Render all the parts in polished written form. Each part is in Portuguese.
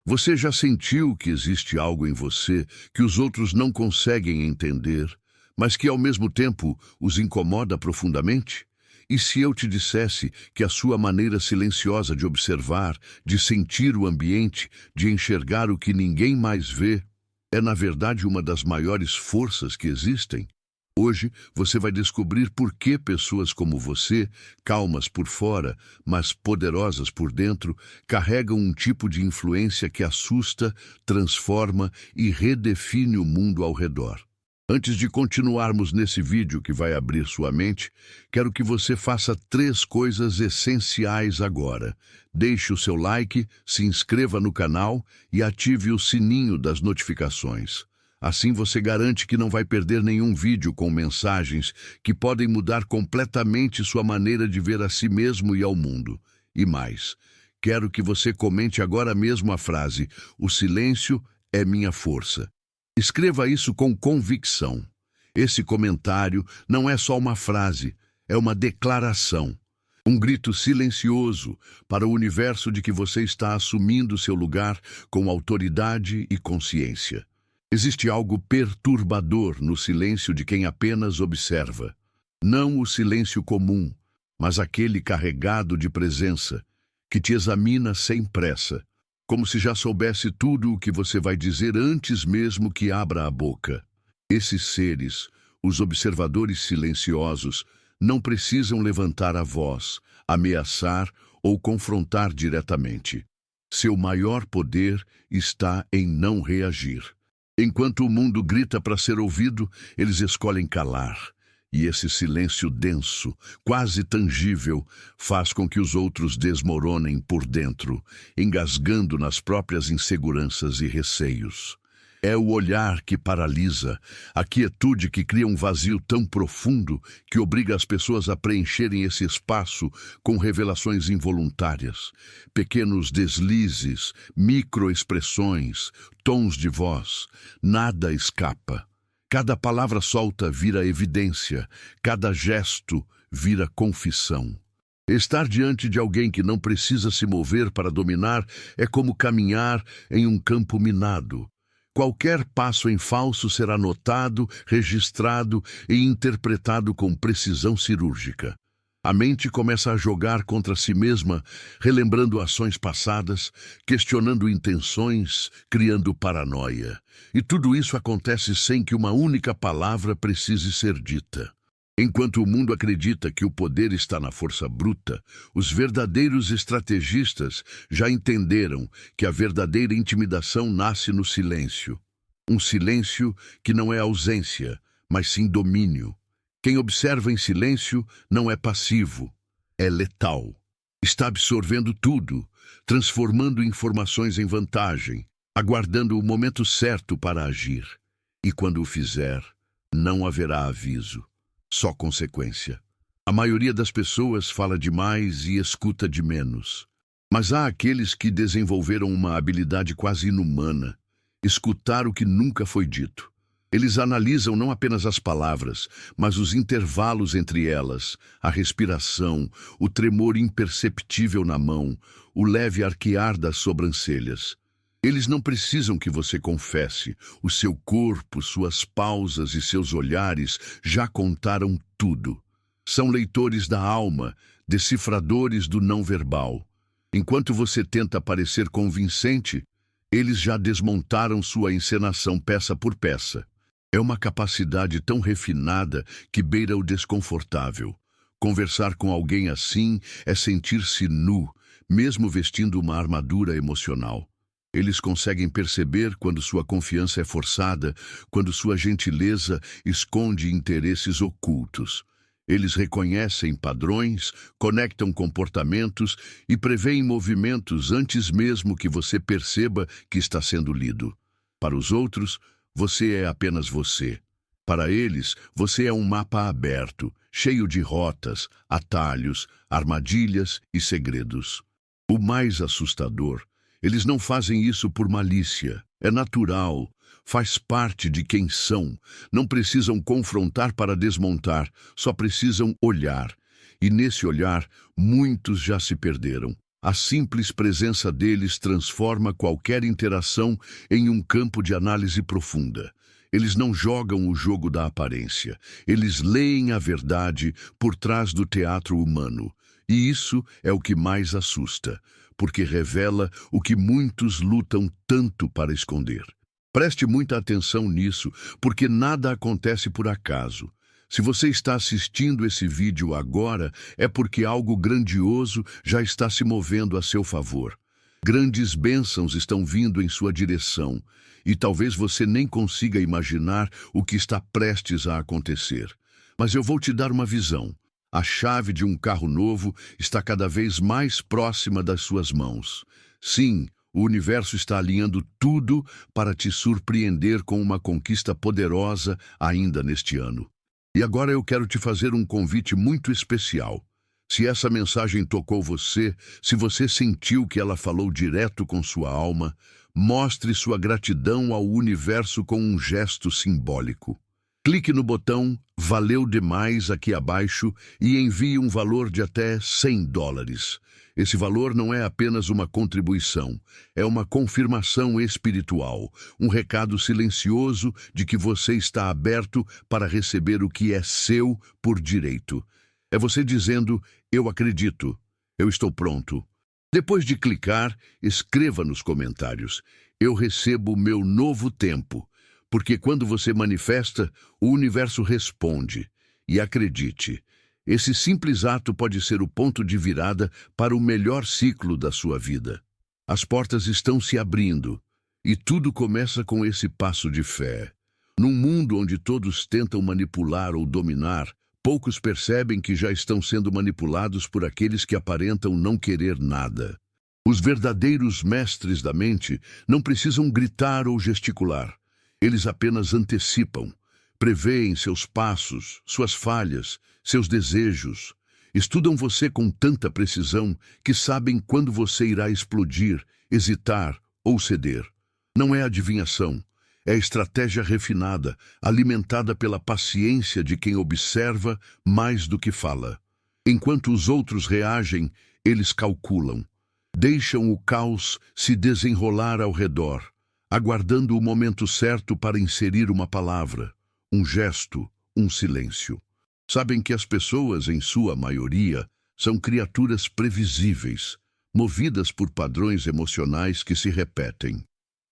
Você já sentiu que existe algo em você que os outros não conseguem entender, mas que ao mesmo tempo os incomoda profundamente? E se eu te dissesse que a sua maneira silenciosa de observar, de sentir o ambiente, de enxergar o que ninguém mais vê, é na verdade uma das maiores forças que existem? Hoje você vai descobrir por que pessoas como você, calmas por fora, mas poderosas por dentro, carregam um tipo de influência que assusta, transforma e redefine o mundo ao redor. Antes de continuarmos nesse vídeo que vai abrir sua mente, quero que você faça 3 coisas essenciais agora. Deixe o seu like, se inscreva no canal e ative o sininho das notificações. Assim você garante que não vai perder nenhum vídeo com mensagens que podem mudar completamente sua maneira de ver a si mesmo e ao mundo. E mais, quero que você comente agora mesmo a frase: "O silêncio é minha força". Escreva isso com convicção. Esse comentário não é só uma frase, é uma declaração. Um grito silencioso para o universo de que você está assumindo seu lugar com autoridade e consciência. Existe algo perturbador no silêncio de quem apenas observa. Não o silêncio comum, mas aquele carregado de presença, que te examina sem pressa, como se já soubesse tudo o que você vai dizer antes mesmo que abra a boca. Esses seres, os observadores silenciosos, não precisam levantar a voz, ameaçar ou confrontar diretamente. Seu maior poder está em não reagir. Enquanto o mundo grita para ser ouvido, eles escolhem calar. E esse silêncio denso, quase tangível, faz com que os outros desmoronem por dentro, engasgando nas próprias inseguranças e receios. É o olhar que paralisa, a quietude que cria um vazio tão profundo que obriga as pessoas a preencherem esse espaço com revelações involuntárias, pequenos deslizes, microexpressões, tons de voz. Nada escapa. Cada palavra solta vira evidência, cada gesto vira confissão. Estar diante de alguém que não precisa se mover para dominar é como caminhar em um campo minado. Qualquer passo em falso será notado, registrado e interpretado com precisão cirúrgica. A mente começa a jogar contra si mesma, relembrando ações passadas, questionando intenções, criando paranoia. E tudo isso acontece sem que uma única palavra precise ser dita. Enquanto o mundo acredita que o poder está na força bruta, os verdadeiros estrategistas já entenderam que a verdadeira intimidação nasce no silêncio. Um silêncio que não é ausência, mas sim domínio. Quem observa em silêncio não é passivo, é letal. Está absorvendo tudo, transformando informações em vantagem, aguardando o momento certo para agir. E quando o fizer, não haverá aviso, só consequência. A maioria das pessoas fala demais e escuta de menos. Mas há aqueles que desenvolveram uma habilidade quase inumana: escutar o que nunca foi dito. Eles analisam não apenas as palavras, mas os intervalos entre elas, a respiração, o tremor imperceptível na mão, o leve arquear das sobrancelhas. Eles não precisam que você confesse. O seu corpo, suas pausas e seus olhares já contaram tudo. São leitores da alma, decifradores do não-verbal. Enquanto você tenta parecer convincente, eles já desmontaram sua encenação peça por peça. É uma capacidade tão refinada que beira o desconfortável. Conversar com alguém assim é sentir-se nu, mesmo vestindo uma armadura emocional. Eles conseguem perceber quando sua confiança é forçada, quando sua gentileza esconde interesses ocultos. Eles reconhecem padrões, conectam comportamentos e preveem movimentos antes mesmo que você perceba que está sendo lido. Para os outros, você é apenas você. Para eles, você é um mapa aberto, cheio de rotas, atalhos, armadilhas e segredos. O mais assustador: eles não fazem isso por malícia. É natural, faz parte de quem são. Não precisam confrontar para desmontar, só precisam olhar. E nesse olhar, muitos já se perderam. A simples presença deles transforma qualquer interação em um campo de análise profunda. Eles não jogam o jogo da aparência. Eles leem a verdade por trás do teatro humano. E isso é o que mais assusta, porque revela o que muitos lutam tanto para esconder. Preste muita atenção nisso, porque nada acontece por acaso. Se você está assistindo esse vídeo agora, é porque algo grandioso já está se movendo a seu favor. Grandes bênçãos estão vindo em sua direção, e talvez você nem consiga imaginar o que está prestes a acontecer. Mas eu vou te dar uma visão. A chave de um carro novo está cada vez mais próxima das suas mãos. Sim, o universo está alinhando tudo para te surpreender com uma conquista poderosa ainda neste ano. E agora eu quero te fazer um convite muito especial. Se essa mensagem tocou você, se você sentiu que ela falou direto com sua alma, mostre sua gratidão ao universo com um gesto simbólico. Clique no botão "Valeu demais" aqui abaixo e envie um valor de até $100. Esse valor não é apenas uma contribuição, é uma confirmação espiritual, um recado silencioso de que você está aberto para receber o que é seu por direito. É você dizendo: "Eu acredito, eu estou pronto." Depois de clicar, escreva nos comentários: "Eu recebo o meu novo tempo." Porque quando você manifesta, o universo responde. E acredite, esse simples ato pode ser o ponto de virada para o melhor ciclo da sua vida. As portas estão se abrindo, e tudo começa com esse passo de fé. Num mundo onde todos tentam manipular ou dominar, poucos percebem que já estão sendo manipulados por aqueles que aparentam não querer nada. Os verdadeiros mestres da mente não precisam gritar ou gesticular. Eles apenas antecipam, preveem seus passos, suas falhas, seus desejos. Estudam você com tanta precisão que sabem quando você irá explodir, hesitar ou ceder. Não é adivinhação, é estratégia refinada, alimentada pela paciência de quem observa mais do que fala. Enquanto os outros reagem, eles calculam. Deixam o caos se desenrolar ao redor, aguardando o momento certo para inserir uma palavra, um gesto, um silêncio. Sabem que as pessoas, em sua maioria, são criaturas previsíveis, movidas por padrões emocionais que se repetem.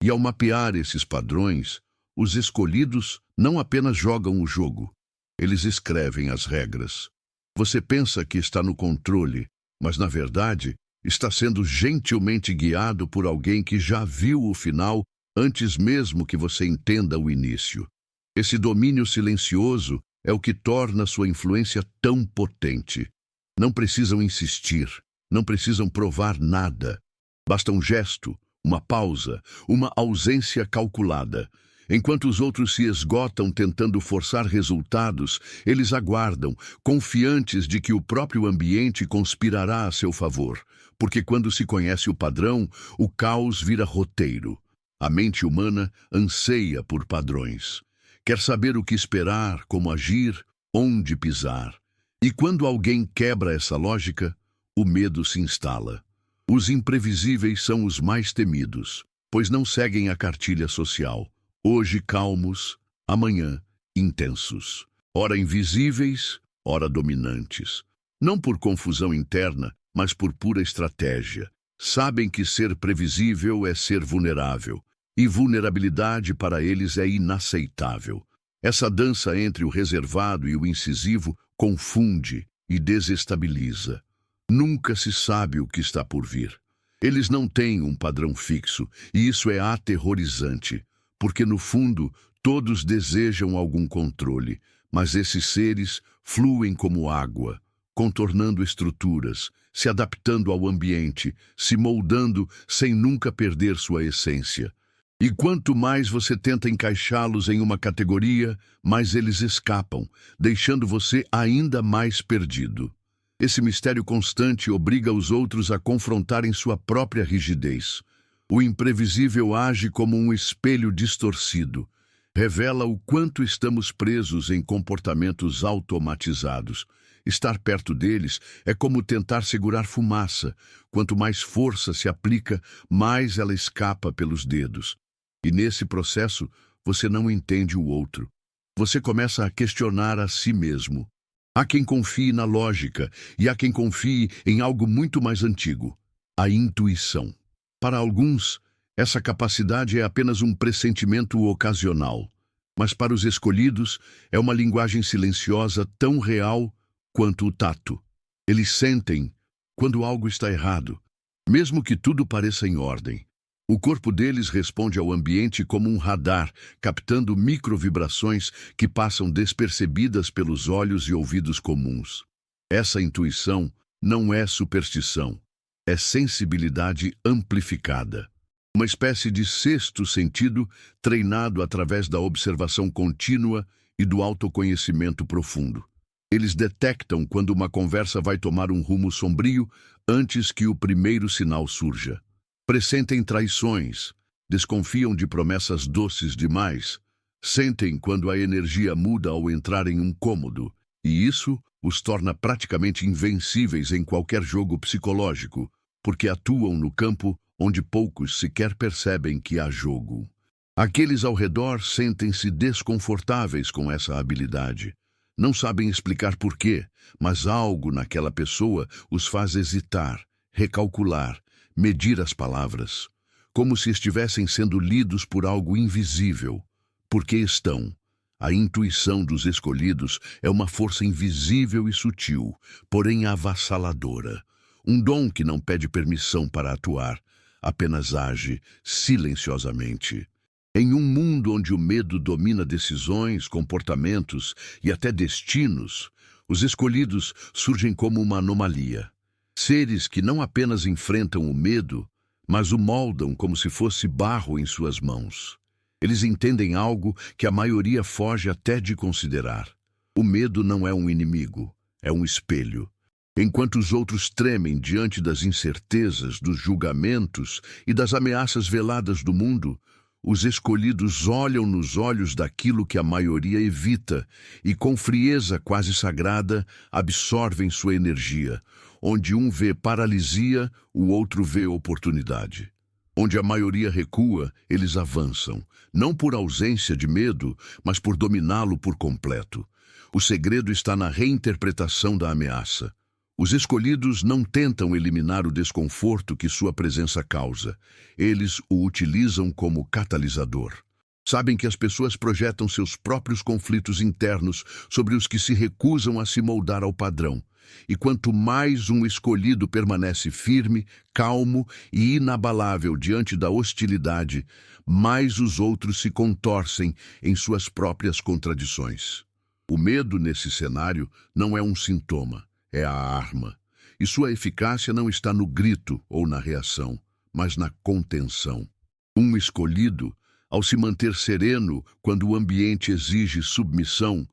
E ao mapear esses padrões, os escolhidos não apenas jogam o jogo, eles escrevem as regras. Você pensa que está no controle, mas na verdade está sendo gentilmente guiado por alguém que já viu o final antes mesmo que você entenda o início. Esse domínio silencioso é o que torna sua influência tão potente. Não precisam insistir, não precisam provar nada. Basta um gesto, uma pausa, uma ausência calculada. Enquanto os outros se esgotam tentando forçar resultados, eles aguardam, confiantes de que o próprio ambiente conspirará a seu favor. Porque quando se conhece o padrão, o caos vira roteiro. A mente humana anseia por padrões. Quer saber o que esperar, como agir, onde pisar. E quando alguém quebra essa lógica, o medo se instala. Os imprevisíveis são os mais temidos, pois não seguem a cartilha social. Hoje calmos, amanhã intensos. Ora invisíveis, ora dominantes. Não por confusão interna, mas por pura estratégia. Sabem que ser previsível é ser vulnerável, e vulnerabilidade para eles é inaceitável. Essa dança entre o reservado e o incisivo confunde e desestabiliza. Nunca se sabe o que está por vir. Eles não têm um padrão fixo, e isso é aterrorizante, porque no fundo todos desejam algum controle, mas esses seres fluem como água, contornando estruturas, se adaptando ao ambiente, se moldando sem nunca perder sua essência. E quanto mais você tenta encaixá-los em uma categoria, mais eles escapam, deixando você ainda mais perdido. Esse mistério constante obriga os outros a confrontarem sua própria rigidez. O imprevisível age como um espelho distorcido. Revela o quanto estamos presos em comportamentos automatizados. Estar perto deles é como tentar segurar fumaça. Quanto mais força se aplica, mais ela escapa pelos dedos. E nesse processo, você não entende o outro. Você começa a questionar a si mesmo. Há quem confie na lógica e há quem confie em algo muito mais antigo, a intuição. Para alguns, essa capacidade é apenas um pressentimento ocasional, mas para os escolhidos é uma linguagem silenciosa tão real quanto o tato. Eles sentem quando algo está errado, mesmo que tudo pareça em ordem. O corpo deles responde ao ambiente como um radar, captando microvibrações que passam despercebidas pelos olhos e ouvidos comuns. Essa intuição não é superstição, é sensibilidade amplificada. Uma espécie de sexto sentido treinado através da observação contínua e do autoconhecimento profundo. Eles detectam quando uma conversa vai tomar um rumo sombrio antes que o primeiro sinal surja. Pressentem traições, desconfiam de promessas doces demais, sentem quando a energia muda ao entrar em um cômodo, e isso os torna praticamente invencíveis em qualquer jogo psicológico, porque atuam no campo onde poucos sequer percebem que há jogo. Aqueles ao redor sentem-se desconfortáveis com essa habilidade. Não sabem explicar por quê, mas algo naquela pessoa os faz hesitar, recalcular, medir as palavras, como se estivessem sendo lidos por algo invisível. Porque estão. A intuição dos escolhidos é uma força invisível e sutil, porém avassaladora. Um dom que não pede permissão para atuar, apenas age silenciosamente. Em um mundo onde o medo domina decisões, comportamentos e até destinos, os escolhidos surgem como uma anomalia. Seres que não apenas enfrentam o medo, mas o moldam como se fosse barro em suas mãos. Eles entendem algo que a maioria foge até de considerar. O medo não é um inimigo, é um espelho. Enquanto os outros tremem diante das incertezas, dos julgamentos e das ameaças veladas do mundo, os escolhidos olham nos olhos daquilo que a maioria evita e, com frieza quase sagrada, absorvem sua energia. Onde um vê paralisia, o outro vê oportunidade. Onde a maioria recua, eles avançam, não por ausência de medo, mas por dominá-lo por completo. O segredo está na reinterpretação da ameaça. Os escolhidos não tentam eliminar o desconforto que sua presença causa. Eles o utilizam como catalisador. Sabem que as pessoas projetam seus próprios conflitos internos sobre os que se recusam a se moldar ao padrão. E quanto mais um escolhido permanece firme, calmo e inabalável diante da hostilidade, mais os outros se contorcem em suas próprias contradições. O medo nesse cenário não é um sintoma, é a arma. E sua eficácia não está no grito ou na reação, mas na contenção. Um escolhido, ao se manter sereno quando o ambiente exige submissão,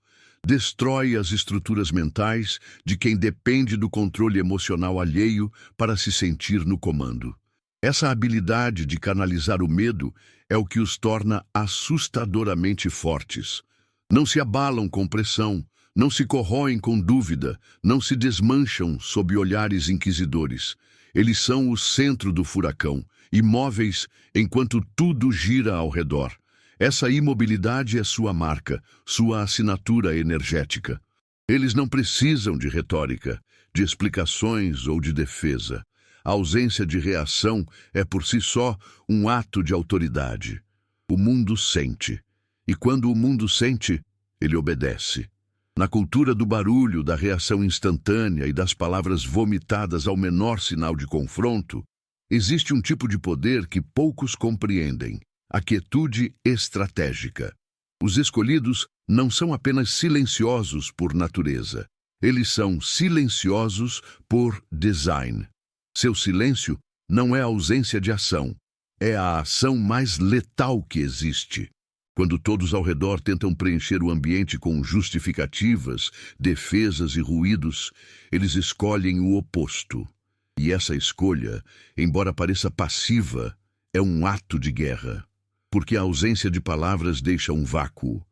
destrói as estruturas mentais de quem depende do controle emocional alheio para se sentir no comando. Essa habilidade de canalizar o medo é o que os torna assustadoramente fortes. Não se abalam com pressão, não se corroem com dúvida, não se desmancham sob olhares inquisidores. Eles são o centro do furacão, imóveis enquanto tudo gira ao redor. Essa imobilidade é sua marca, sua assinatura energética. Eles não precisam de retórica, de explicações ou de defesa. A ausência de reação é por si só um ato de autoridade. O mundo sente. E quando o mundo sente, ele obedece. Na cultura do barulho, da reação instantânea e das palavras vomitadas ao menor sinal de confronto, existe um tipo de poder que poucos compreendem. A quietude estratégica. Os escolhidos não são apenas silenciosos por natureza. Eles são silenciosos por design. Seu silêncio não é ausência de ação. É a ação mais letal que existe. Quando todos ao redor tentam preencher o ambiente com justificativas, defesas e ruídos, eles escolhem o oposto. E essa escolha, embora pareça passiva, é um ato de guerra. Porque a ausência de palavras deixa um vácuo,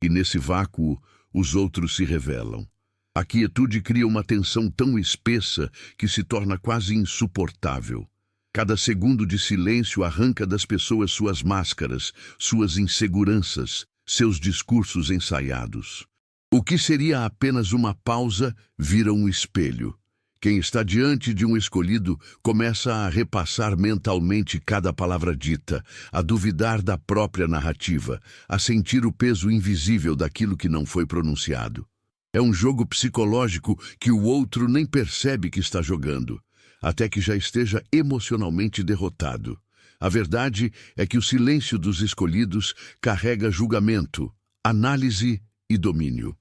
e nesse vácuo os outros se revelam. A quietude cria uma tensão tão espessa que se torna quase insuportável. Cada segundo de silêncio arranca das pessoas suas máscaras, suas inseguranças, seus discursos ensaiados. O que seria apenas uma pausa vira um espelho. Quem está diante de um escolhido começa a repassar mentalmente cada palavra dita, a duvidar da própria narrativa, a sentir o peso invisível daquilo que não foi pronunciado. É um jogo psicológico que o outro nem percebe que está jogando, até que já esteja emocionalmente derrotado. A verdade é que o silêncio dos escolhidos carrega julgamento, análise e domínio.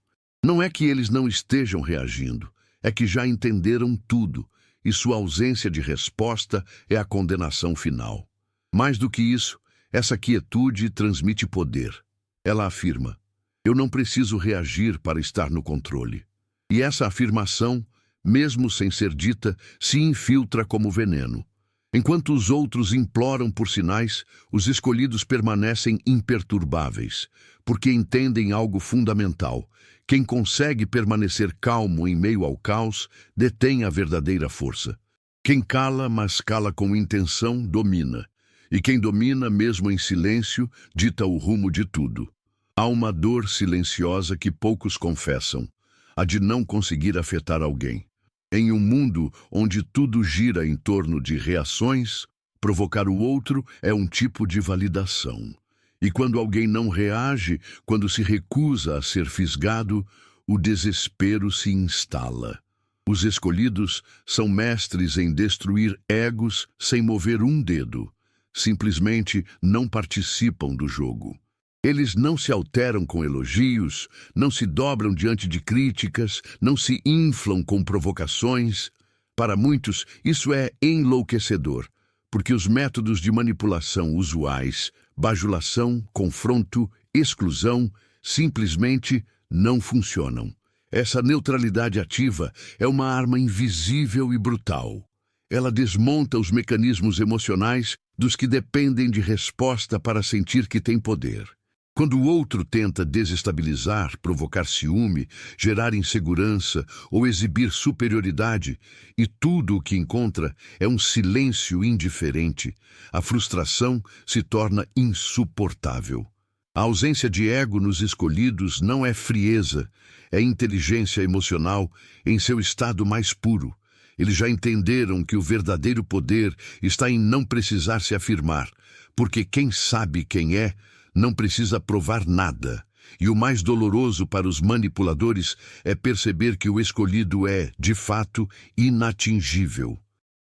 Não é que eles não estejam reagindo, é que já entenderam tudo, e sua ausência de resposta é a condenação final. Mais do que isso, essa quietude transmite poder. Ela afirma: eu não preciso reagir para estar no controle. E essa afirmação, mesmo sem ser dita, se infiltra como veneno. Enquanto os outros imploram por sinais, os escolhidos permanecem imperturbáveis, porque entendem algo fundamental. Quem consegue permanecer calmo em meio ao caos, detém a verdadeira força. Quem cala, mas cala com intenção, domina. E quem domina, mesmo em silêncio, dita o rumo de tudo. Há uma dor silenciosa que poucos confessam, a de não conseguir afetar alguém. Em um mundo onde tudo gira em torno de reações, provocar o outro é um tipo de validação. E quando alguém não reage, quando se recusa a ser fisgado, o desespero se instala. Os escolhidos são mestres em destruir egos sem mover um dedo. Simplesmente não participam do jogo. Eles não se alteram com elogios, não se dobram diante de críticas, não se inflam com provocações. Para muitos, isso é enlouquecedor, porque os métodos de manipulação usuais, bajulação, confronto, exclusão, simplesmente não funcionam. Essa neutralidade ativa é uma arma invisível e brutal. Ela desmonta os mecanismos emocionais dos que dependem de resposta para sentir que tem poder. Quando o outro tenta desestabilizar, provocar ciúme, gerar insegurança ou exibir superioridade, e tudo o que encontra é um silêncio indiferente, a frustração se torna insuportável. A ausência de ego nos escolhidos não é frieza, é inteligência emocional em seu estado mais puro. Eles já entenderam que o verdadeiro poder está em não precisar se afirmar, porque quem sabe quem é, não precisa provar nada. E o mais doloroso para os manipuladores é perceber que o escolhido é, de fato, inatingível.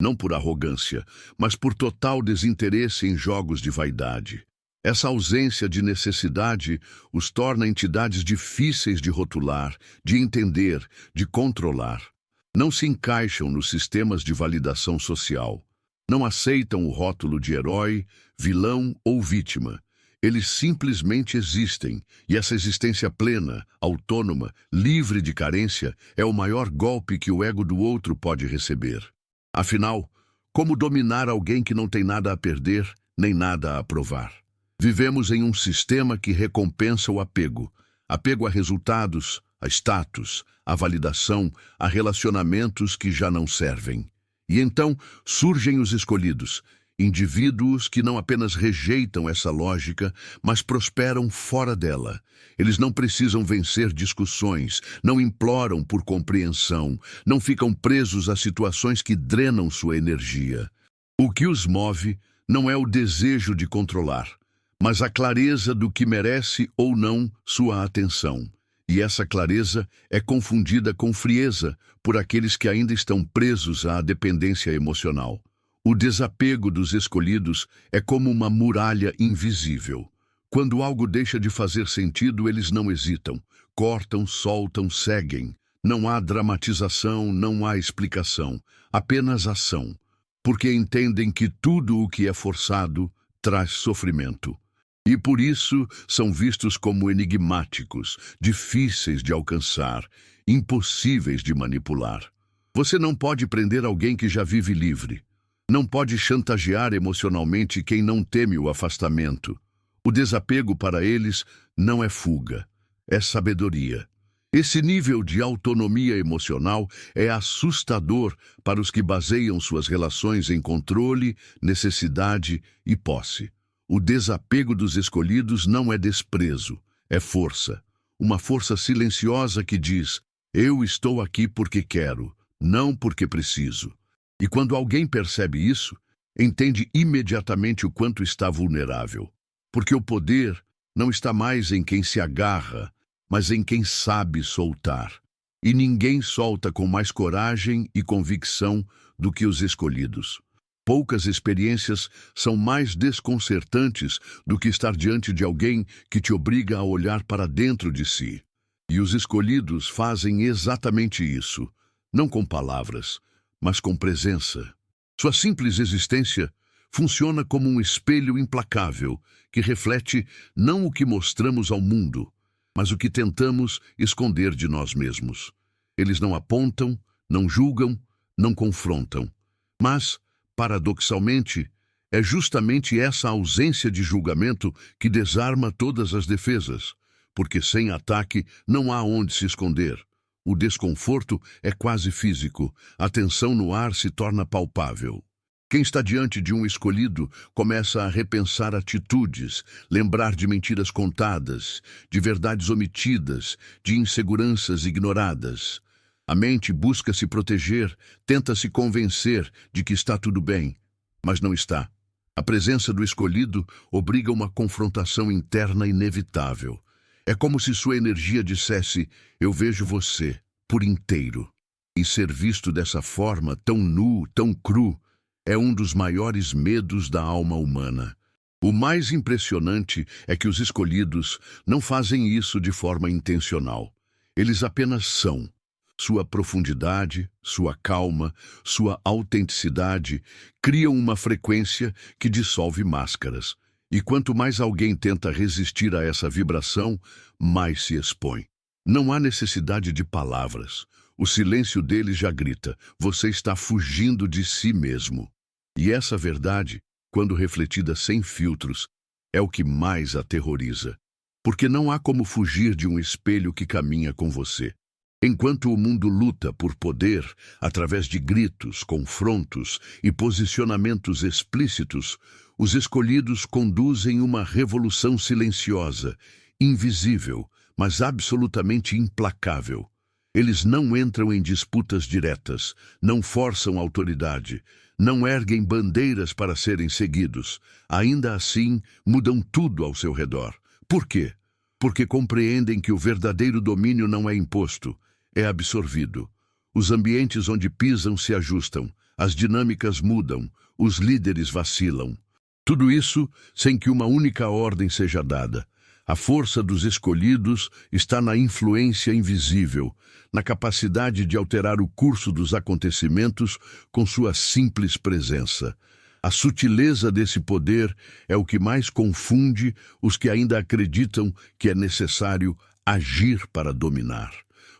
Não por arrogância, mas por total desinteresse em jogos de vaidade. Essa ausência de necessidade os torna entidades difíceis de rotular, de entender, de controlar. Não se encaixam nos sistemas de validação social. Não aceitam o rótulo de herói, vilão ou vítima. Eles simplesmente existem, e essa existência plena, autônoma, livre de carência, é o maior golpe que o ego do outro pode receber. Afinal, como dominar alguém que não tem nada a perder, nem nada a provar? Vivemos em um sistema que recompensa o apego. Apego a resultados, a status, a validação, a relacionamentos que já não servem. E então surgem os escolhidos, indivíduos que não apenas rejeitam essa lógica, mas prosperam fora dela. Eles não precisam vencer discussões, não imploram por compreensão, não ficam presos a situações que drenam sua energia. O que os move não é o desejo de controlar, mas a clareza do que merece ou não sua atenção. E essa clareza é confundida com frieza por aqueles que ainda estão presos à dependência emocional. O desapego dos escolhidos é como uma muralha invisível. Quando algo deixa de fazer sentido, eles não hesitam. Cortam, soltam, seguem. Não há dramatização, não há explicação. Apenas ação. Porque entendem que tudo o que é forçado traz sofrimento. E por isso são vistos como enigmáticos, difíceis de alcançar, impossíveis de manipular. Você não pode prender alguém que já vive livre. Não pode chantagear emocionalmente quem não teme o afastamento. O desapego para eles não é fuga, é sabedoria. Esse nível de autonomia emocional é assustador para os que baseiam suas relações em controle, necessidade e posse. O desapego dos escolhidos não é desprezo, é força. Uma força silenciosa que diz: eu estou aqui porque quero, não porque preciso. E quando alguém percebe isso, entende imediatamente o quanto está vulnerável. Porque o poder não está mais em quem se agarra, mas em quem sabe soltar. E ninguém solta com mais coragem e convicção do que os escolhidos. Poucas experiências são mais desconcertantes do que estar diante de alguém que te obriga a olhar para dentro de si. E os escolhidos fazem exatamente isso, não com palavras, mas com presença. Sua simples existência funciona como um espelho implacável que reflete não o que mostramos ao mundo, mas o que tentamos esconder de nós mesmos. Eles não apontam, não julgam, não confrontam. Mas, paradoxalmente, é justamente essa ausência de julgamento que desarma todas as defesas, porque sem ataque não há onde se esconder. O desconforto é quase físico, a tensão no ar se torna palpável. Quem está diante de um escolhido começa a repensar atitudes, lembrar de mentiras contadas, de verdades omitidas, de inseguranças ignoradas. A mente busca se proteger, tenta se convencer de que está tudo bem, mas não está. A presença do escolhido obriga uma confrontação interna inevitável. É como se sua energia dissesse: eu vejo você, por inteiro. E ser visto dessa forma, tão nu, tão cru, é um dos maiores medos da alma humana. O mais impressionante é que os escolhidos não fazem isso de forma intencional. Eles apenas são. Sua profundidade, sua calma, sua autenticidade criam uma frequência que dissolve máscaras. E quanto mais alguém tenta resistir a essa vibração, mais se expõe. Não há necessidade de palavras. O silêncio deles já grita: você está fugindo de si mesmo. E essa verdade, quando refletida sem filtros, é o que mais aterroriza. Porque não há como fugir de um espelho que caminha com você. Enquanto o mundo luta por poder, através de gritos, confrontos e posicionamentos explícitos, os escolhidos conduzem uma revolução silenciosa, invisível, mas absolutamente implacável. Eles não entram em disputas diretas, não forçam autoridade, não erguem bandeiras para serem seguidos. Ainda assim, mudam tudo ao seu redor. Por quê? Porque compreendem que o verdadeiro domínio não é imposto, é absorvido. Os ambientes onde pisam se ajustam, as dinâmicas mudam, os líderes vacilam. Tudo isso sem que uma única ordem seja dada. A força dos escolhidos está na influência invisível, na capacidade de alterar o curso dos acontecimentos com sua simples presença. A sutileza desse poder é o que mais confunde os que ainda acreditam que é necessário agir para dominar.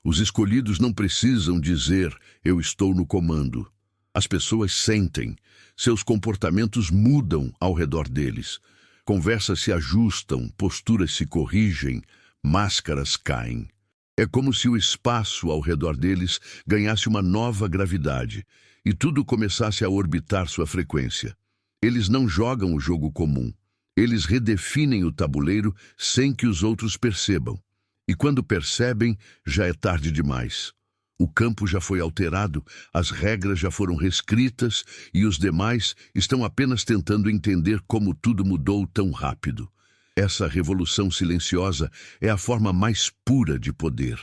Os escolhidos não precisam dizer: eu estou no comando. As pessoas sentem, seus comportamentos mudam ao redor deles. Conversas se ajustam, posturas se corrigem, máscaras caem. É como se o espaço ao redor deles ganhasse uma nova gravidade e tudo começasse a orbitar sua frequência. Eles não jogam o jogo comum. Eles redefinem o tabuleiro sem que os outros percebam. E quando percebem, já é tarde demais. O campo já foi alterado, as regras já foram reescritas e os demais estão apenas tentando entender como tudo mudou tão rápido. Essa revolução silenciosa é a forma mais pura de poder.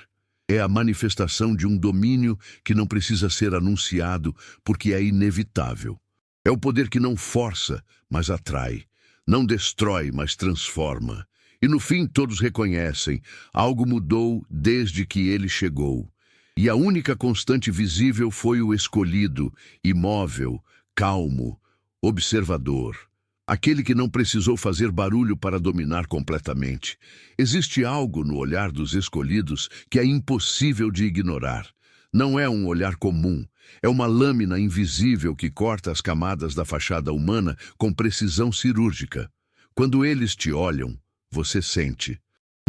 É a manifestação de um domínio que não precisa ser anunciado porque é inevitável. É o poder que não força, mas atrai. Não destrói, mas transforma. E no fim todos reconhecem: algo mudou desde que ele chegou. E a única constante visível foi o escolhido, imóvel, calmo, observador. Aquele que não precisou fazer barulho para dominar completamente. Existe algo no olhar dos escolhidos que é impossível de ignorar. Não é um olhar comum, é uma lâmina invisível que corta as camadas da fachada humana com precisão cirúrgica. Quando eles te olham, você sente.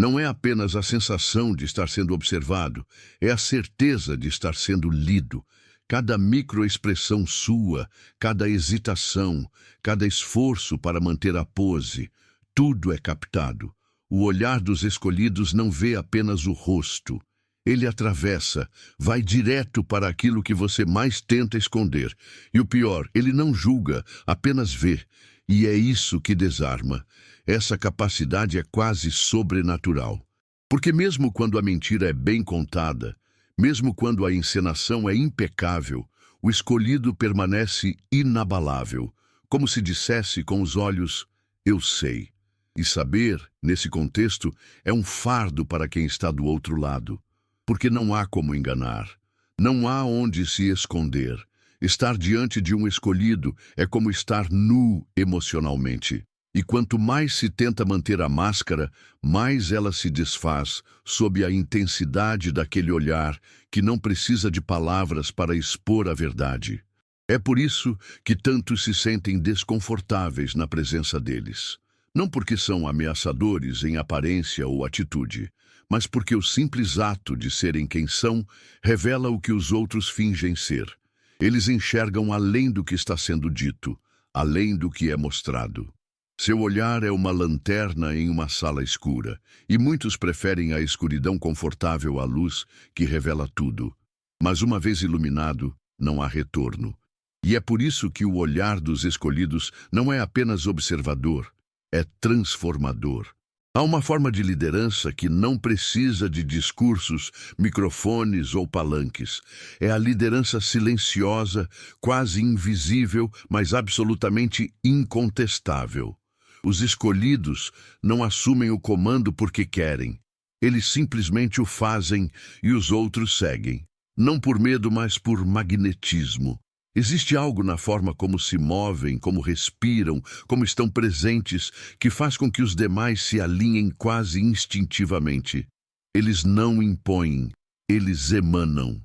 Não é apenas a sensação de estar sendo observado, é a certeza de estar sendo lido. Cada microexpressão sua, cada hesitação, cada esforço para manter a pose, tudo é captado. O olhar dos escolhidos não vê apenas o rosto. Ele atravessa, vai direto para aquilo que você mais tenta esconder. E o pior, ele não julga, apenas vê. E é isso que desarma. Essa capacidade é quase sobrenatural. Porque mesmo quando a mentira é bem contada, mesmo quando a encenação é impecável, o escolhido permanece inabalável, como se dissesse com os olhos, eu sei. E saber, nesse contexto, é um fardo para quem está do outro lado. Porque não há como enganar. Não há onde se esconder. Estar diante de um escolhido é como estar nu emocionalmente. E quanto mais se tenta manter a máscara, mais ela se desfaz sob a intensidade daquele olhar que não precisa de palavras para expor a verdade. É por isso que tantos se sentem desconfortáveis na presença deles. Não porque são ameaçadores em aparência ou atitude, mas porque o simples ato de serem quem são revela o que os outros fingem ser. Eles enxergam além do que está sendo dito, além do que é mostrado. Seu olhar é uma lanterna em uma sala escura, e muitos preferem a escuridão confortável à luz que revela tudo. Mas uma vez iluminado, não há retorno. E é por isso que o olhar dos escolhidos não é apenas observador, é transformador. Há uma forma de liderança que não precisa de discursos, microfones ou palanques. É a liderança silenciosa, quase invisível, mas absolutamente incontestável. Os escolhidos não assumem o comando porque querem. Eles simplesmente o fazem e os outros seguem. Não por medo, mas por magnetismo. Existe algo na forma como se movem, como respiram, como estão presentes, que faz com que os demais se alinhem quase instintivamente. Eles não impõem, eles emanam.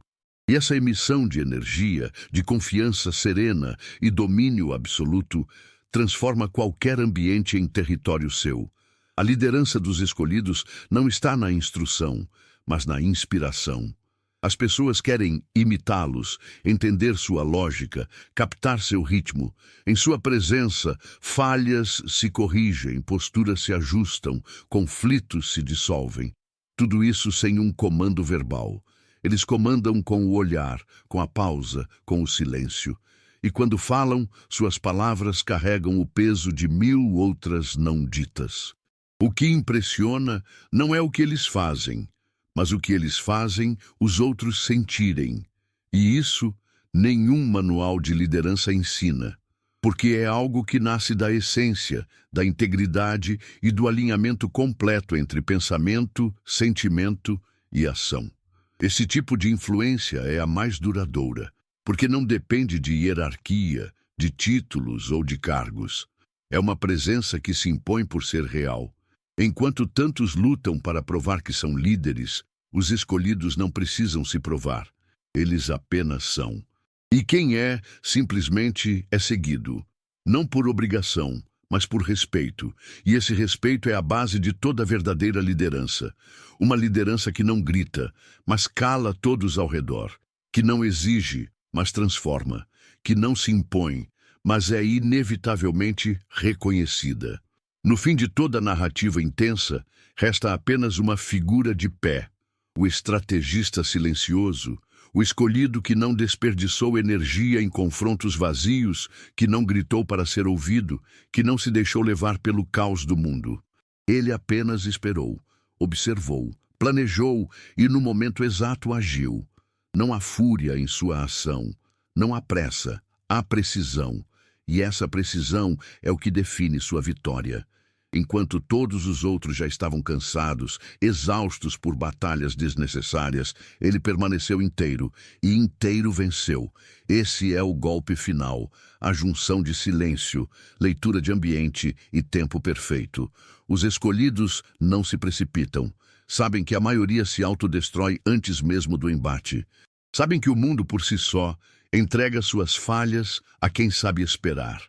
E essa emissão de energia, de confiança serena e domínio absoluto, transforma qualquer ambiente em território seu. A liderança dos escolhidos não está na instrução, mas na inspiração. As pessoas querem imitá-los, entender sua lógica, captar seu ritmo. Em sua presença, falhas se corrigem, posturas se ajustam, conflitos se dissolvem. Tudo isso sem um comando verbal. Eles comandam com o olhar, com a pausa, com o silêncio. E quando falam, suas palavras carregam o peso de 1000 outras não ditas. O que impressiona não é o que eles fazem, mas o que eles fazem os outros sentirem. E isso nenhum manual de liderança ensina, porque é algo que nasce da essência, da integridade e do alinhamento completo entre pensamento, sentimento e ação. Esse tipo de influência é a mais duradoura, porque não depende de hierarquia, de títulos ou de cargos. É uma presença que se impõe por ser real. Enquanto tantos lutam para provar que são líderes, os escolhidos não precisam se provar. Eles apenas são. E quem é, simplesmente é seguido. Não por obrigação, mas por respeito. E esse respeito é a base de toda verdadeira liderança. Uma liderança que não grita, mas cala todos ao redor. Que não exige, mas transforma, que não se impõe, mas é inevitavelmente reconhecida. No fim de toda narrativa intensa, resta apenas uma figura de pé, o estrategista silencioso, o escolhido que não desperdiçou energia em confrontos vazios, que não gritou para ser ouvido, que não se deixou levar pelo caos do mundo. Ele apenas esperou, observou, planejou e no momento exato agiu. Não há fúria em sua ação, não há pressa, há precisão. E essa precisão é o que define sua vitória. Enquanto todos os outros já estavam cansados, exaustos por batalhas desnecessárias, ele permaneceu inteiro, e inteiro venceu. Esse é o golpe final, a junção de silêncio, leitura de ambiente e tempo perfeito. Os escolhidos não se precipitam. Sabem que a maioria se autodestrói antes mesmo do embate. Sabem que o mundo por si só entrega suas falhas a quem sabe esperar.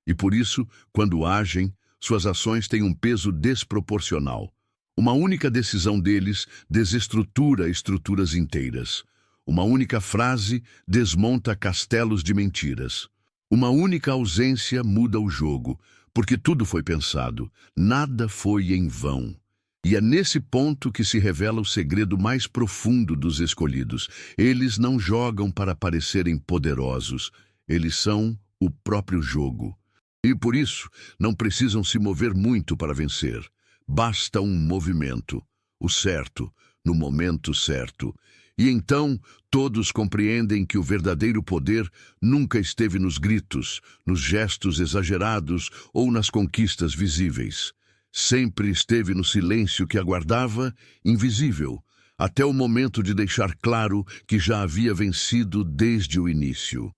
E por isso, quando agem, suas ações têm um peso desproporcional. Uma única decisão deles desestrutura estruturas inteiras. Uma única frase desmonta castelos de mentiras. Uma única ausência muda o jogo, porque tudo foi pensado, nada foi em vão. E é nesse ponto que se revela o segredo mais profundo dos escolhidos. Eles não jogam para parecerem poderosos, eles são o próprio jogo. E por isso, não precisam se mover muito para vencer. Basta um movimento, o certo, no momento certo. E então, todos compreendem que o verdadeiro poder nunca esteve nos gritos, nos gestos exagerados ou nas conquistas visíveis. Sempre esteve no silêncio que aguardava, invisível, até o momento de deixar claro que já havia vencido desde o início.